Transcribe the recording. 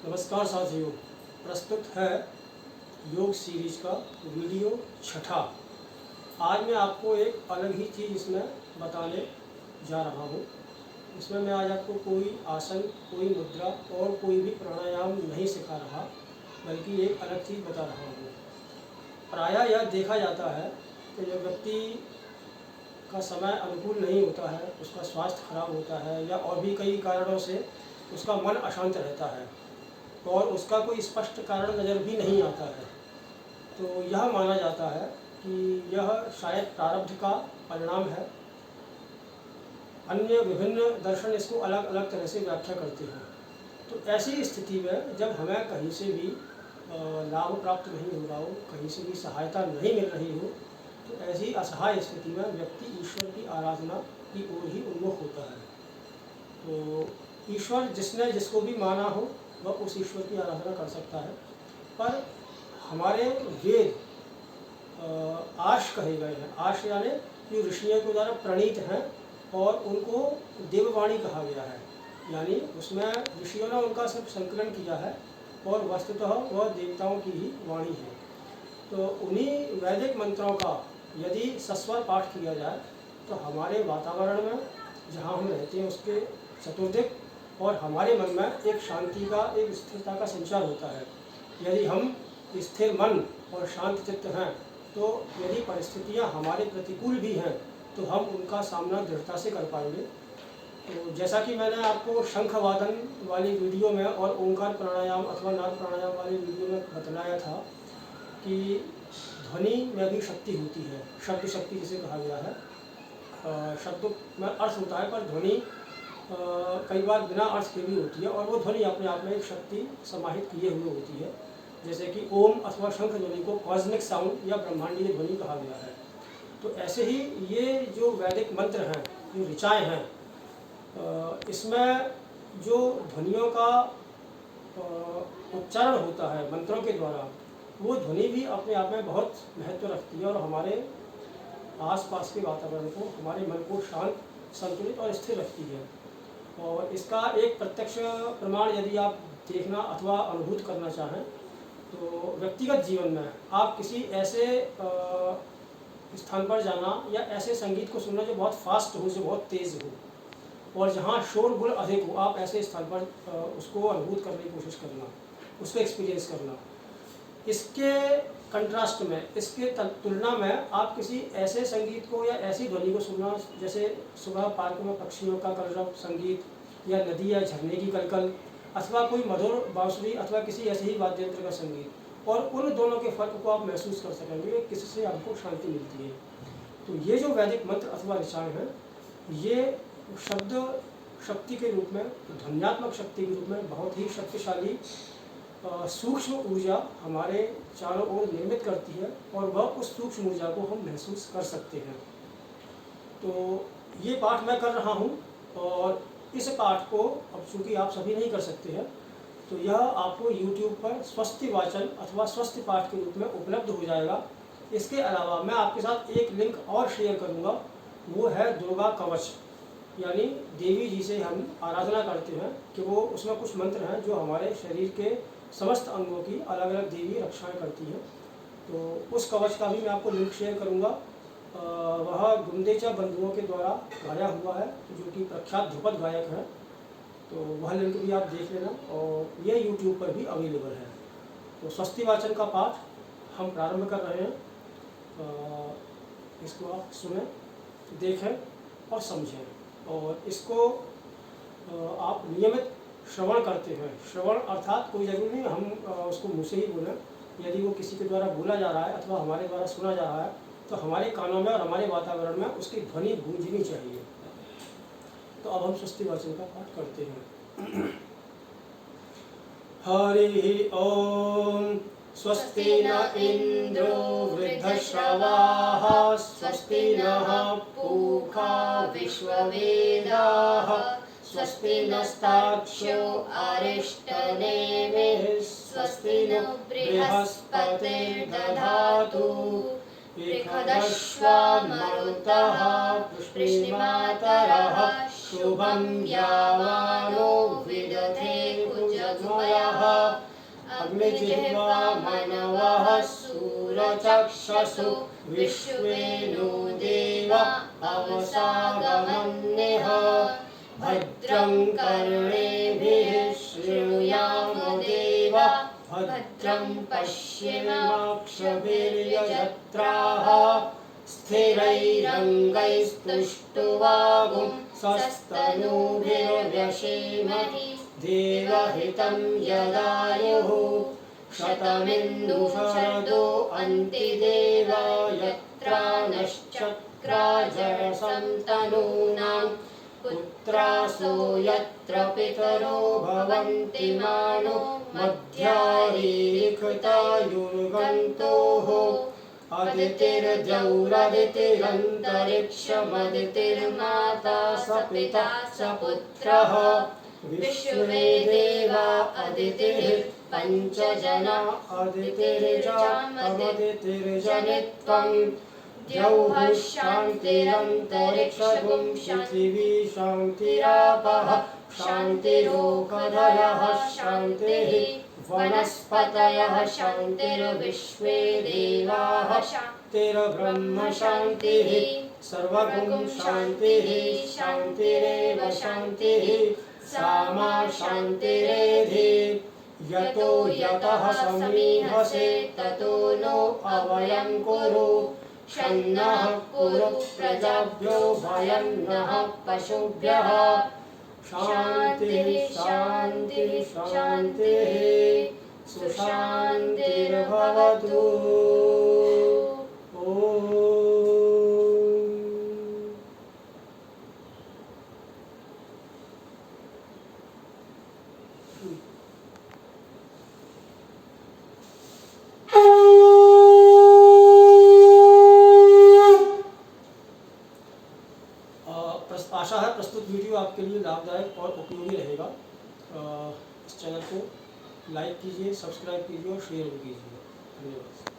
नमस्कार साथियों, प्रस्तुत है योग सीरीज का वीडियो 6। आज मैं आपको एक अलग ही चीज़ इसमें बताने जा रहा हूँ। इसमें मैं आज आपको कोई आसन, कोई मुद्रा और कोई भी प्राणायाम नहीं सिखा रहा, बल्कि एक अलग चीज़ बता रहा हूँ। प्रायः यह देखा जाता है कि जब व्यक्ति का समय अनुकूल नहीं होता है, उसका स्वास्थ्य खराब होता है या और भी कई कारणों से उसका मन अशांत रहता है और उसका कोई स्पष्ट कारण नज़र भी नहीं आता है, तो यह माना जाता है कि यह शायद प्रारब्ध का परिणाम है। अन्य विभिन्न दर्शन इसको अलग अलग तरह से व्याख्या करते हैं। तो ऐसी स्थिति में जब हमें कहीं से भी लाभ प्राप्त नहीं हो रहा हो, कहीं से भी सहायता नहीं मिल रही हो, तो ऐसी असहाय स्थिति में व्यक्ति ईश्वर की आराधना की ओर ही उन्मुख होता है। तो ईश्वर जिसने जिसको भी माना हो वह उस ईश्वर की आराधना कर सकता है, पर हमारे वेद आर्ष कहे गए हैं। आर्ष यानी जो ऋषियों के द्वारा प्रणीत हैं और उनको देववाणी कहा गया है, यानी उसमें ऋषियों ने उनका सब संकलन किया है और वस्तुतः वह देवताओं की ही वाणी है। तो उन्हीं वैदिक मंत्रों का यदि सस्वर पाठ किया जाए तो हमारे वातावरण में जहाँ हम रहते हैं उसके चतुर्दिक और हमारे मन में एक शांति का, एक स्थिरता का संचार होता है। यदि हम स्थिर मन और शांत चित्त हैं, तो यदि परिस्थितियां हमारे प्रतिकूल भी हैं तो हम उनका सामना दृढ़ता से कर पाएंगे। तो जैसा कि मैंने आपको शंख वादन वाली वीडियो में और ओंकार प्राणायाम अथवा नाद प्राणायाम वाली वीडियो में बतलाया था कि ध्वनि में भी शक्ति होती है, शब्द शक्ति जिसे कहा गया है। शब्द में अर्थ होता है, पर ध्वनि कई बार बिना अर्थ के भी होती है और वो ध्वनि अपने आप में एक शक्ति समाहित किए हुए होती है। जैसे कि ओम अथवा शंख ध्वनि को कॉस्मिक साउंड या ब्रह्मांडीय ध्वनि कहा गया है। तो ऐसे ही ये जो वैदिक मंत्र हैं, जो ऋचाएँ हैं, इसमें जो ध्वनियों का उच्चारण होता है मंत्रों के द्वारा, वो ध्वनि भी अपने आप में बहुत महत्व रखती है और हमारे आसपास के वातावरण को, हमारे मन को शांत, संतुलित और स्थिर रखती है। और इसका एक प्रत्यक्ष प्रमाण यदि आप देखना अथवा अनुभूत करना चाहें तो व्यक्तिगत जीवन में आप किसी ऐसे स्थान पर जाना या ऐसे संगीत को सुनना जो बहुत फास्ट हो, जो बहुत तेज़ हो और जहाँ शोरगुल अधिक हो, आप ऐसे स्थान पर उसको अनुभूत करने की कोशिश करना, उसको एक्सपीरियंस करना। इसके कंट्रास्ट में, इसके तुलना में आप किसी ऐसे संगीत को या ऐसी ध्वनि को सुनना जैसे सुबह पार्क में पक्षियों का कलरव संगीत या नदी या झरने की कलकल अथवा कोई मधुर बांसुरी अथवा किसी ऐसे ही वाद्य यंत्र का संगीत, और उन दोनों के फर्क को आप महसूस कर सकेंगे किससे आपको शांति मिलती है। तो ये जो वैदिक मंत्र अथवा ऋचाएँ हैं, ये शब्द शक्ति के रूप में, ध्वन्यात्मक शक्ति के रूप में बहुत ही शक्तिशाली सूक्ष्म ऊर्जा हमारे चारों ओर निर्मित करती है और वह उस सूक्ष्म ऊर्जा को हम महसूस कर सकते हैं। तो ये पाठ मैं कर रहा हूँ और इस पाठ को अब चूँकि आप सभी नहीं कर सकते हैं, तो यह आपको YouTube पर स्वस्ति वाचन अथवा स्वस्ति पाठ के रूप में उपलब्ध हो जाएगा। इसके अलावा मैं आपके साथ एक लिंक और शेयर करूँगा, वो है दुर्गा कवच, यानी देवी जी से हम आराधना करते हैं कि वो उसमें कुछ मंत्र हैं जो हमारे शरीर के समस्त अंगों की अलग अलग देवी रक्षाएं करती हैं। तो उस कवच का भी मैं आपको लिंक शेयर करूंगा। वह गुंदेचा बंधुओं के द्वारा गाया हुआ है, जो कि प्रख्यात ध्रुपद गायक हैं। तो वह लिंक भी आप देख लेना और यह YouTube पर भी अवेलेबल है। तो स्वस्ति वाचन का पाठ हम प्रारंभ कर रहे हैं। इसको आप सुनें, देखें और समझें, और इसको आप नियमित श्रवण करते हैं। श्रवण अर्थात कोई जरूरी नहीं हम उसको मुँह से ही बोलें, यदि वो किसी के द्वारा बोला जा रहा है अथवा हमारे द्वारा सुना जा रहा है तो हमारे कानों में और हमारे वातावरण में उसकी ध्वनि गूंजनी चाहिए। तो अब हम स्वस्ति वाचन का पाठ करते हैं। हरि ओम। स्वस्ति न इंद्रो वृद्धश्रवाः, स्वस्ति नः पूषा विश्ववेदाः, स्वस्ति नस्तार्क्ष्यो अरिष्टनेमिः, स्वस्ति नो बृहस्पतिर्दधातु, बृहदश्वा मरुतः पुष्टिमातरः, शुभं यावानो विदधे कुजद्वयः। अग्निजिह्वा मनवः सूरचक्षुषु विश्वे नो देवा अवसागमन्यः भद्रं कर्णेभिः शृणुयाम देवा भद्रं पश्येमाक्षभिर्यजत्राः स्थिरैरङ्गैस्तुष्टुवागुं सस्तनूभिर्व्यसेमहि देवहितं यदायुः शतमिन्दुशरदो अन्ति देवा यत्रा नश्चक्राजरसं तनूनां पुत्रासो यत्र पितरो भवन्ति मानो मध्यारीरिखतायुर्गन्तोः अदितिर्जौरदितिरन्तरिक्षमदितिर्माता स पिता स पुत्रः विश्वे देवा अदितिः पञ्चजना अदितिर्जामदितिर्जनित्वं द्यौः शान्तिरन्तरिक्षगुं पृथिवी शान्तिरापः शान्तिरोषधयः शान्तिः वनस्पतयः शान्तिर्विश्वे देवाः शान्तिर्ब्रह्म शान्तिः सर्वगुं शान्तिः शान्तिरेव शान्तिः सामा शान्तिरेधि यतो यतः समीहसे ततो नो अवयं कुरु शन्नः कुरु प्रजाभ्यो भयं नः पशुभ्यः शान्तिः शान्तिः शान्तिः सुशान्तिर्भवतु। आशा है प्रस्तुत वीडियो आपके लिए लाभदायक और उपयोगी रहेगा। इस चैनल को लाइक कीजिए, सब्सक्राइब कीजिए और शेयर भी कीजिए। धन्यवाद।